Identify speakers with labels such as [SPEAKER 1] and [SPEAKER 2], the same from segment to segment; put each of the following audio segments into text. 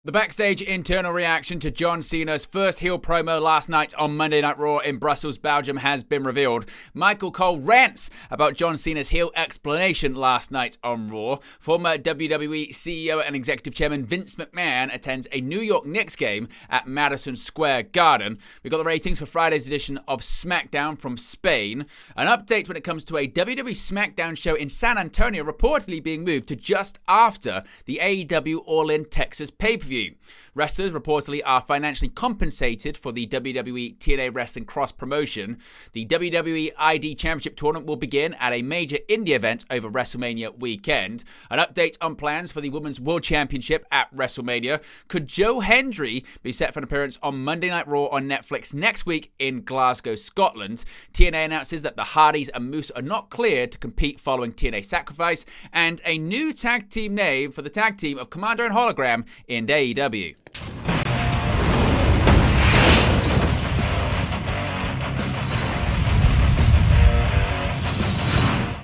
[SPEAKER 1] The Backstage internal reaction to John Cena's first heel promo last night on Monday Night Raw in Brussels, Belgium has been revealed. Michael Cole rants about John Cena's heel explanation last night on Raw. Former WWE CEO and Executive Chairman Vince McMahon attends a New York Knicks game at Madison Square Garden. We got the ratings for Friday's edition of SmackDown from Spain. An update when it comes to a WWE SmackDown show in San Antonio reportedly being moved to just after the AEW All-In Texas pay-per-view. Wrestlers reportedly are financially compensated for the WWE-TNA wrestling cross-promotion. The WWE ID Championship tournament will begin at a major indie event over WrestleMania weekend. An update on plans for the Women's World Championship at WrestleMania. Could Joe Hendry be set for an appearance on Monday Night Raw on Netflix next week in Glasgow, Scotland? TNA announces that the Hardys and Moose are not cleared to compete following TNA Sacrifice, and a new tag team name for the tag team of Commander and Hologram in AEW.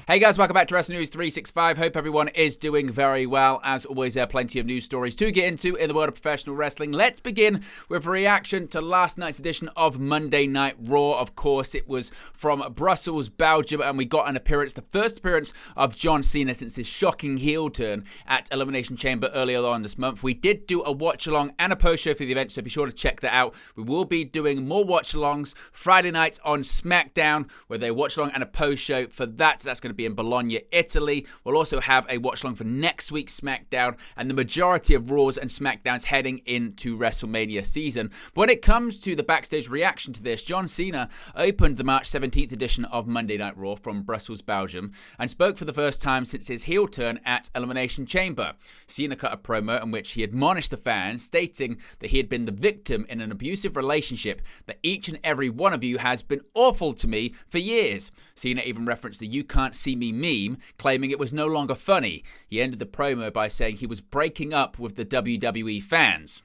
[SPEAKER 1] Hey guys, welcome back to Wrestling News 365. Hope everyone is doing very well. As always, there are plenty of news stories to get into in the world of professional wrestling. Let's begin with a reaction to last night's edition of Monday Night Raw. Of course, it was from Brussels, Belgium, and we got an appearance, the first appearance of John Cena since his shocking heel turn at Elimination Chamber earlier on this month. We did do a watch-along and a post-show for the event, so be sure to check that out. We will be doing more watch-alongs Friday night on SmackDown, with a watch-along and a post-show for that. That's going to be in Bologna, Italy. We'll also have a watch-along for next week's SmackDown and the majority of Raws and SmackDowns heading into WrestleMania season. But when it comes to the backstage reaction to this, John Cena opened the March 17th edition of Monday Night Raw from Brussels, Belgium, and spoke for the first time since his heel turn at Elimination Chamber. Cena cut a promo in which he admonished the fans, stating that he had been the victim in an abusive relationship, that each and every one of you has been awful to me for years. Cena even referenced the "You Can't See Me" meme, claiming it was no longer funny. He ended the promo by saying he was breaking up with the WWE fans.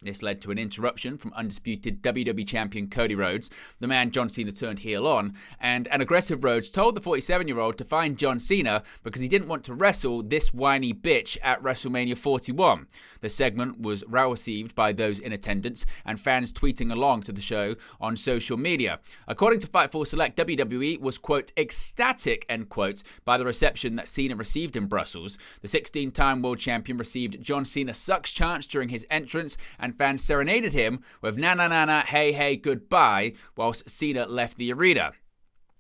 [SPEAKER 1] This led to an interruption from undisputed WWE champion Cody Rhodes, the man John Cena turned heel on, and an aggressive Rhodes told the 47-year-old to find John Cena because he didn't want to wrestle this whiny bitch at WrestleMania 41. The segment was well received by those in attendance and fans tweeting along to the show on social media. According to Fightful Select, WWE was, quote, ecstatic, end quote, by the reception that Cena received in Brussels. The 16-time world champion received John Cena sucks chants during his entrance, and fans serenaded him with "na na na na, hey hey, goodbye," whilst Cena left the arena.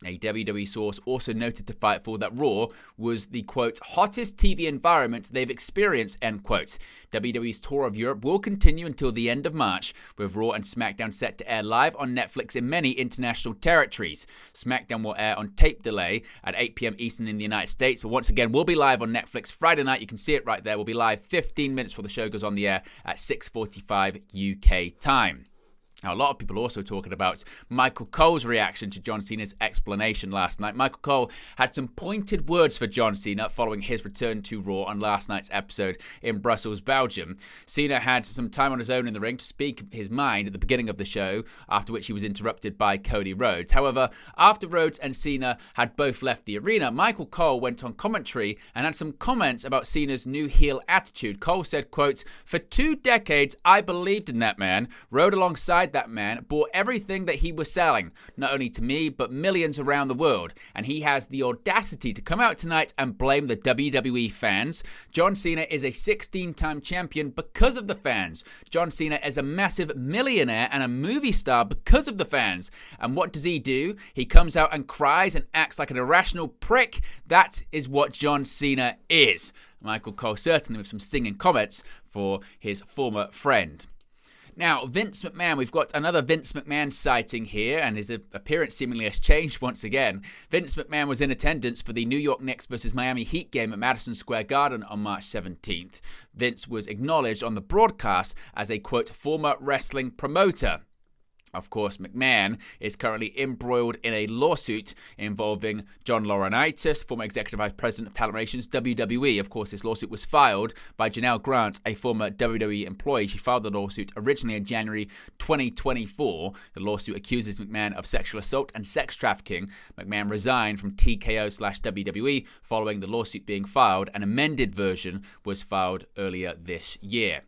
[SPEAKER 1] A WWE source also noted to Fightful that Raw was the, quote, hottest TV environment they've experienced, end quote. WWE's tour of Europe will continue until the end of March, with Raw and SmackDown set to air live on Netflix in many international territories. SmackDown will air on tape delay at 8 p.m. Eastern in the United States, but once again, we'll be live on Netflix Friday night. You can see it right there. We'll be live 15 minutes before the show goes on the air at 6:45 UK time. Now, a lot of people are also talking about Michael Cole's reaction to John Cena's explanation last night. Michael Cole had some pointed words for John Cena following his return to Raw on last night's episode in Brussels, Belgium. Cena had some time on his own in the ring to speak his mind at the beginning of the show, after which he was interrupted by Cody Rhodes. However, after Rhodes and Cena had both left the arena, Michael Cole went on commentary and had some comments about Cena's new heel attitude. Cole said, quote, "For 2 decades, I believed in that man, rode alongside that man, bought everything that he was selling, not only to me, but millions around the world. And he has the audacity to come out tonight and blame the WWE fans. John Cena is a 16-time champion because of the fans. John Cena is a massive millionaire and a movie star because of the fans. And what does he do? He comes out and cries and acts like an irrational prick. That is what John Cena is." Michael Cole certainly with some stinging comments for his former friend. Now, Vince McMahon, we've got another Vince McMahon sighting here, and his appearance seemingly has changed once again. Vince McMahon was in attendance for the New York Knicks versus Miami Heat game at Madison Square Garden on March 17th. Vince was acknowledged on the broadcast as a, quote, former wrestling promoter. Of course, McMahon is currently embroiled in a lawsuit involving John Laurinaitis, former Executive Vice President of Talent Relations, WWE. Of course, this lawsuit was filed by Janelle Grant, a former WWE employee. She filed the lawsuit originally in January 2024. The lawsuit accuses McMahon of sexual assault and sex trafficking. McMahon resigned from TKO/WWE following the lawsuit being filed. An amended version was filed earlier this year.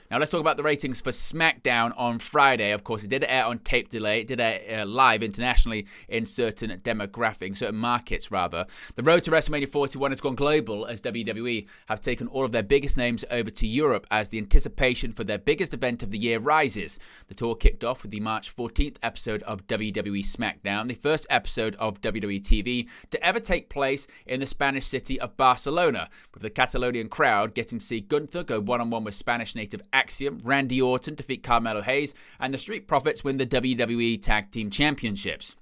[SPEAKER 1] Now let's talk about the ratings for SmackDown on Friday. Of course, it did air on tape delay. It did air live internationally in certain demographics, certain markets rather. The road to WrestleMania 41 has gone global as WWE have taken all of their biggest names over to Europe as the anticipation for their biggest event of the year rises. The tour kicked off with the March 14th episode of WWE SmackDown, the first episode of WWE TV to ever take place in the Spanish city of Barcelona, with the Catalonian crowd getting to see Gunther go one-on-one with Spanish native Axiom, Randy Orton defeat Carmelo Hayes, and the Street Profits win the WWE Tag Team Championships.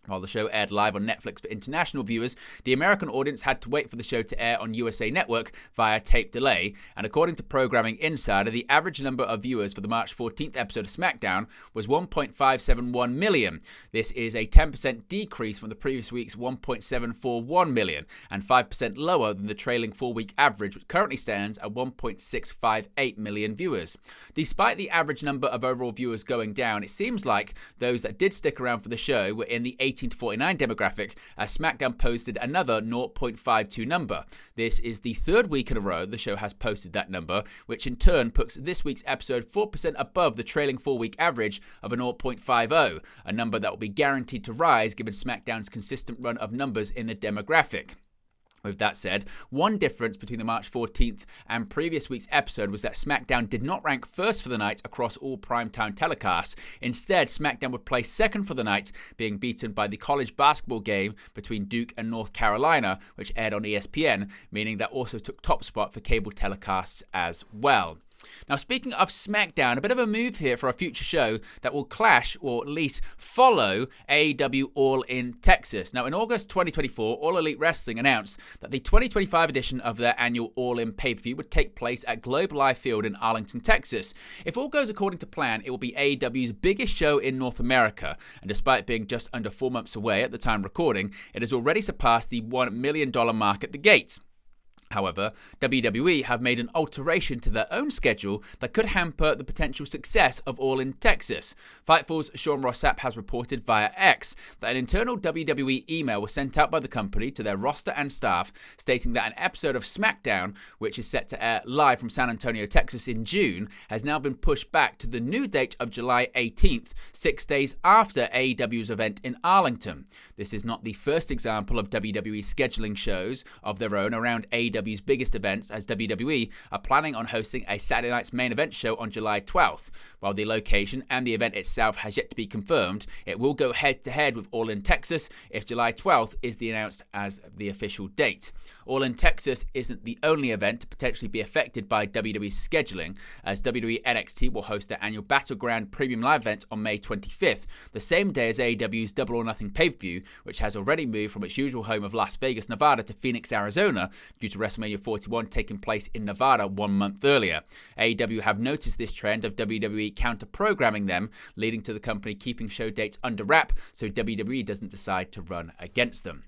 [SPEAKER 1] While the show aired live on Netflix for international viewers, the American audience had to wait for the show to air on USA Network via tape delay, and according to Programming Insider, the average number of viewers for the March 14th episode of SmackDown was 1.571 million. This is a 10% decrease from the previous week's 1.741 million, and 5% lower than the trailing 4-week average, which currently stands at 1.658 million viewers. Despite the average number of overall viewers going down, it seems like those that did stick around for the show were in the 18 to 49 demographic, as SmackDown posted another 0.52 number. This is the third week in a row the show has posted that number, which in turn puts this week's episode 4% above the trailing 4-week average of a 0.50, a number that will be guaranteed to rise given SmackDown's consistent run of numbers in the demographic. With that said, one difference between the March 14th and previous week's episode was that SmackDown did not rank first for the night across all primetime telecasts. Instead, SmackDown would place second for the night, being beaten by the college basketball game between Duke and North Carolina, which aired on ESPN, meaning that also took top spot for cable telecasts as well. Now, speaking of SmackDown, a bit of a move here for a future show that will clash, or at least follow, AEW All in Texas. Now, in August 2024, All Elite Wrestling announced that the 2025 edition of their annual All In pay-per-view would take place at Globe Life Field in Arlington, Texas. If all goes according to plan, it will be AEW's biggest show in North America, and despite being just under 4 months away at the time recording, it has already surpassed the $1 million mark at the gate. However, WWE have made an alteration to their own schedule that could hamper the potential success of All in Texas. Fightful's Sean Ross Sapp has reported via X that an internal WWE email was sent out by the company to their roster and staff stating that an episode of SmackDown, which is set to air live from San Antonio, Texas in June, has now been pushed back to the new date of July 18th, 6 days after AEW's event in Arlington. This is not the first example of WWE scheduling shows of their own around AEW's biggest events, as WWE are planning on hosting a Saturday night's main event show on July 12th. While the location and the event itself has yet to be confirmed, it will go head-to-head with All in Texas if July 12th is announced as the official date. All in Texas isn't the only event to potentially be affected by WWE's scheduling, as WWE NXT will host their annual Battleground Premium Live event on May 25th, the same day as AEW's Double or Nothing pay-per-view, which has already moved from its usual home of Las Vegas, Nevada to Phoenix, Arizona, due to WrestleMania 41 taking place in Nevada 1 month earlier. AEW have noticed this trend of WWE counter-programming them, leading to the company keeping show dates under wrap so WWE doesn't decide to run against them.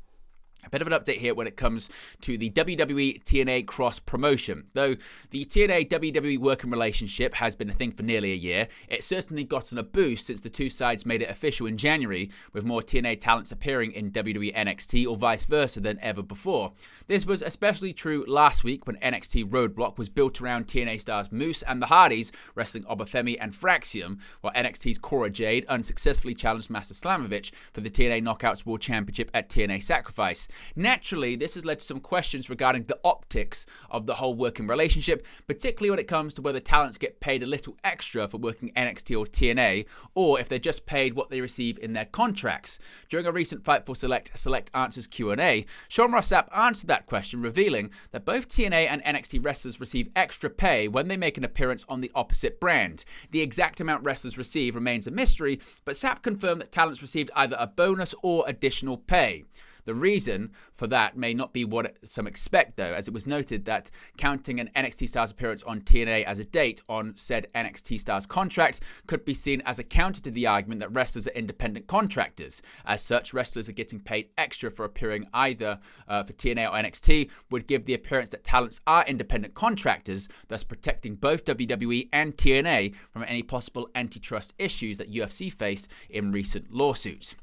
[SPEAKER 1] A bit of an update here when it comes to the WWE-TNA cross-promotion. Though the TNA-WWE working relationship has been a thing for nearly a year, it's certainly gotten a boost since the two sides made it official in January, with more TNA talents appearing in WWE NXT or vice versa than ever before. This was especially true last week when NXT Roadblock was built around TNA stars Moose and the Hardys wrestling Obafemi and Fraxium, while NXT's Cora Jade unsuccessfully challenged Master Slamovich for the TNA Knockouts World Championship at TNA Sacrifice. Naturally, this has led to some questions regarding the optics of the whole working relationship, particularly when it comes to whether talents get paid a little extra for working NXT or TNA, or if they're just paid what they receive in their contracts. During a recent Fightful Select Answers Q&A, Sean Ross Sapp answered that question, revealing that both TNA and NXT wrestlers receive extra pay when they make an appearance on the opposite brand. The exact amount wrestlers receive remains a mystery, but Sapp confirmed that talents received either a bonus or additional pay. The reason for that may not be what some expect, though, as it was noted that counting an NXT Stars appearance on TNA as a date on said NXT Stars contract could be seen as a counter to the argument that wrestlers are independent contractors. As such, wrestlers are getting paid extra for appearing either for TNA or NXT would give the appearance that talents are independent contractors, thus protecting both WWE and TNA from any possible antitrust issues that UFC faced in recent lawsuits.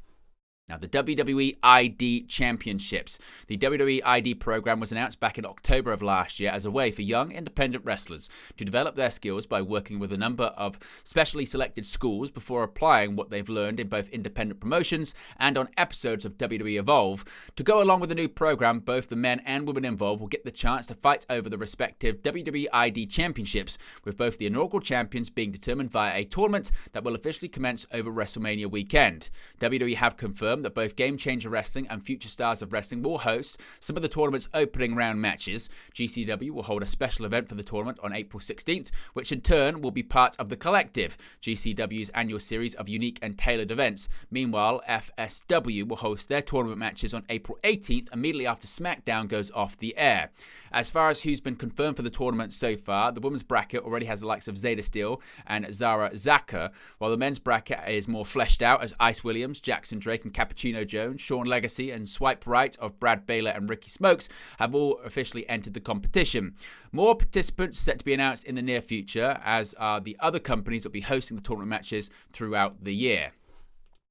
[SPEAKER 1] Now, the WWE ID Championships. The WWE ID program was announced back in October of last year as a way for young independent wrestlers to develop their skills by working with a number of specially selected schools before applying what they've learned in both independent promotions and on episodes of WWE Evolve. To go along with the new program, both the men and women involved will get the chance to fight over the respective WWE ID Championships, with both the inaugural champions being determined via a tournament that will officially commence over WrestleMania weekend. WWE have confirmed that both Game Changer Wrestling and Future Stars of Wrestling will host some of the tournament's opening round matches. GCW will hold a special event for the tournament on April 16th, which in turn will be part of the Collective, GCW's annual series of unique and tailored events. Meanwhile, FSW will host their tournament matches on April 18th, immediately after SmackDown goes off the air. As far as who's been confirmed for the tournament so far, the women's bracket already has the likes of Zeta Steele and Zara Zaka, while the men's bracket is more fleshed out as Ice Williams, Jackson Drake and Cappuccino Jones, Sean Legacy and Swipe Right of Brad Baylor and Ricky Smokes have all officially entered the competition. More participants set to be announced in the near future, as are the other companies that will be hosting the tournament matches throughout the year.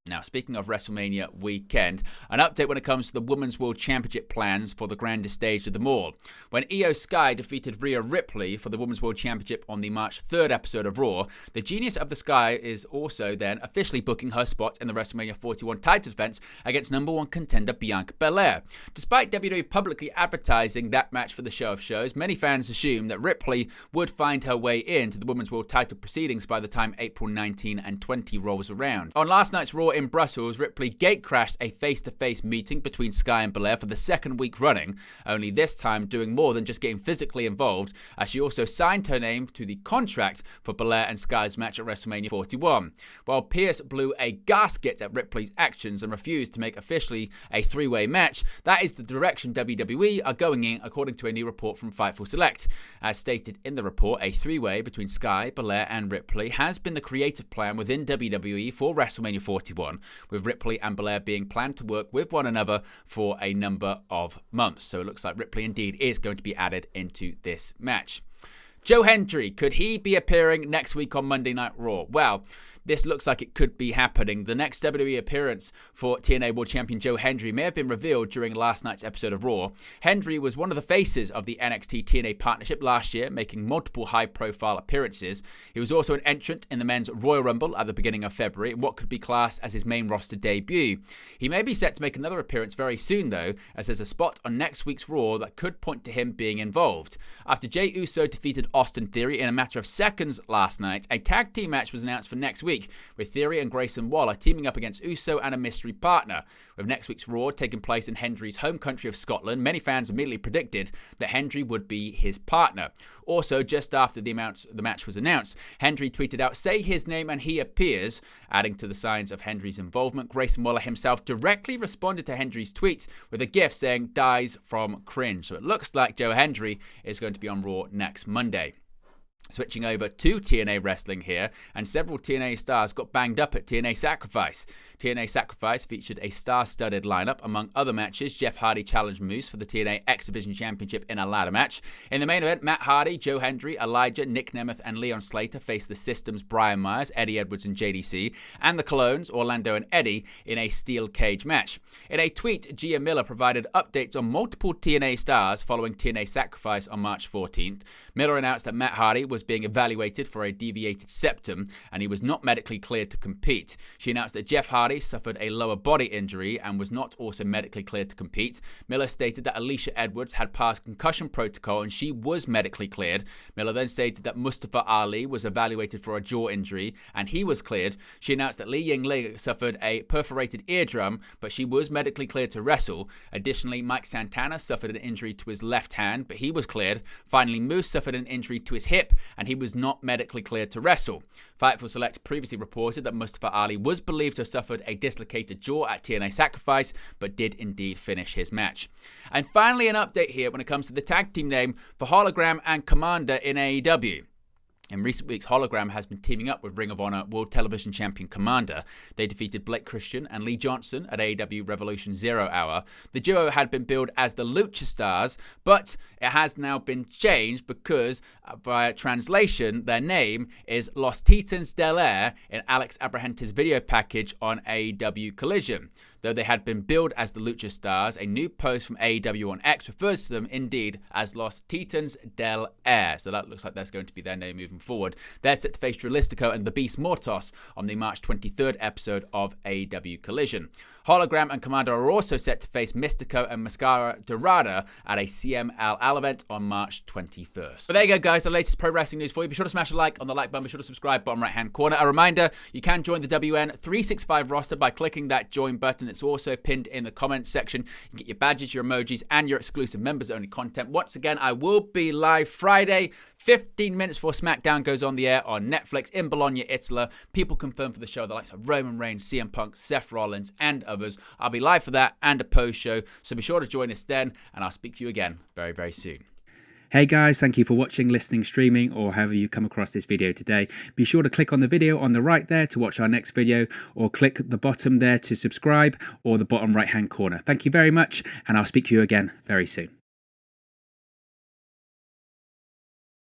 [SPEAKER 1] Now, speaking of WrestleMania weekend, an update when it comes to the Women's World Championship plans for the grandest stage of them all. When Io Sky defeated Rhea Ripley for the Women's World Championship on the March 3rd episode of Raw, the Genius of the Sky is also then officially booking her spot in the WrestleMania 41 title defense against number one contender Bianca Belair. Despite WWE publicly advertising that match for the show of shows, many fans assumed that Ripley would find her way into the Women's World title proceedings by the time April 19 and 20 rolls around. On last night's Raw in Brussels, Ripley gate-crashed a face-to-face meeting between Sky and Belair for the second week running, only this time doing more than just getting physically involved, as she also signed her name to the contract for Belair and Sky's match at WrestleMania 41. While Pierce blew a gasket at Ripley's actions and refused to make officially a three-way match, that is the direction WWE are going in, according to a new report from Fightful Select. As stated in the report, a three-way between Sky, Belair and Ripley has been the creative plan within WWE for WrestleMania 41, with Ripley and Belair being planned to work with one another for a number of months. So it looks like Ripley indeed is going to be added into this match. Joe Hendry, could he be appearing next week on Monday Night Raw? Well, this looks like it could be happening. The next WWE appearance for TNA World Champion Joe Hendry may have been revealed during last night's episode of Raw. Hendry was one of the faces of the NXT TNA partnership last year, making multiple high-profile appearances. He was also an entrant in the men's Royal Rumble at the beginning of February, in what could be classed as his main roster debut. He may be set to make another appearance very soon, though, as there's a spot on next week's Raw that could point to him being involved. After Jey Uso defeated Austin Theory in a matter of seconds last night, a tag team match was announced for next week, with Theory and Grayson Waller teaming up against Uso and a mystery partner. With next week's Raw taking place in Hendry's home country of Scotland, many fans immediately predicted that Hendry would be his partner. Also, just after the match was announced, Hendry tweeted out, "Say his name and he appears," adding to the signs of Hendry's involvement. Grayson Waller himself directly responded to Hendry's tweet with a gif saying, "Dies from cringe." So it looks like Joe Hendry is going to be on Raw next Monday. Switching over to TNA Wrestling here, and several TNA stars got banged up at TNA Sacrifice. TNA Sacrifice featured a star-studded lineup. Among other matches, Jeff Hardy challenged Moose for the TNA X Division Championship in a ladder match. In the main event, Matt Hardy, Joe Hendry, Elijah, Nick Nemeth, and Leon Slater faced the System's Brian Myers, Eddie Edwards, and JDC, and the Clones, Orlando and Eddie, in a steel cage match. In a tweet, Gia Miller provided updates on multiple TNA stars following TNA Sacrifice on March 14th. Miller announced that Matt Hardy was being evaluated for a deviated septum, and he was not medically cleared to compete. She announced that Jeff Hardy suffered a lower body injury and was not also medically cleared to compete. Miller stated that Alicia Edwards had passed concussion protocol and she was medically cleared. Miller then stated that Mustafa Ali was evaluated for a jaw injury and he was cleared. She announced that Li Yingling suffered a perforated eardrum, but she was medically cleared to wrestle. Additionally, Mike Santana suffered an injury to his left hand, but he was cleared. Finally, Moose suffered an injury to his hip and he was not medically cleared to wrestle. Fightful Select previously reported that Mustafa Ali was believed to have suffered a dislocated jaw at TNA Sacrifice, but did indeed finish his match. And finally, an update here when it comes to the tag team name for Hologram and Commander in AEW. In recent weeks, Hologram has been teaming up with Ring of Honor World Television Champion Commander. They defeated Blake Christian and Lee Johnson at AEW Revolution 0 Hour. The duo had been billed as the Lucha Stars, but it has now been changed because, via translation, their name is Los Titans del Air in Alex Abrahantes' video package on AEW Collision. Though they had been billed as the Lucha Stars, a new post from AEW on X refers to them indeed as Los Titans del Air. So that looks like that's going to be their name moving forward. They're set to face Dralistico and the Beast Mortos on the March 23rd episode of AEW Collision. Hologram and Commander are also set to face Mystico and Mascara Dorada at a CMLL event on March 21st. But there you go, guys, the latest pro wrestling news for you. Be sure to smash a like on the like button. Be sure to subscribe, bottom right-hand corner. A reminder, you can join the WN365 roster by clicking that join button. It's also pinned in the comments section. You can get your badges, your emojis, and your exclusive members-only content. Once again, I will be live Friday, 15 minutes before SmackDown goes on the air on Netflix in Bologna, Italy. People confirmed for the show, the likes of Roman Reigns, CM Punk, Seth Rollins, and others. I'll be live for that and a post-show, so be sure to join us then, and I'll speak to you again very, very soon.
[SPEAKER 2] Hey guys, thank you for watching, listening, streaming, or however you come across this video today. Be sure to click on the video on the right there to watch our next video, or click the bottom there to subscribe, or the bottom right hand corner. Thank you very much, and I'll speak to you again very soon.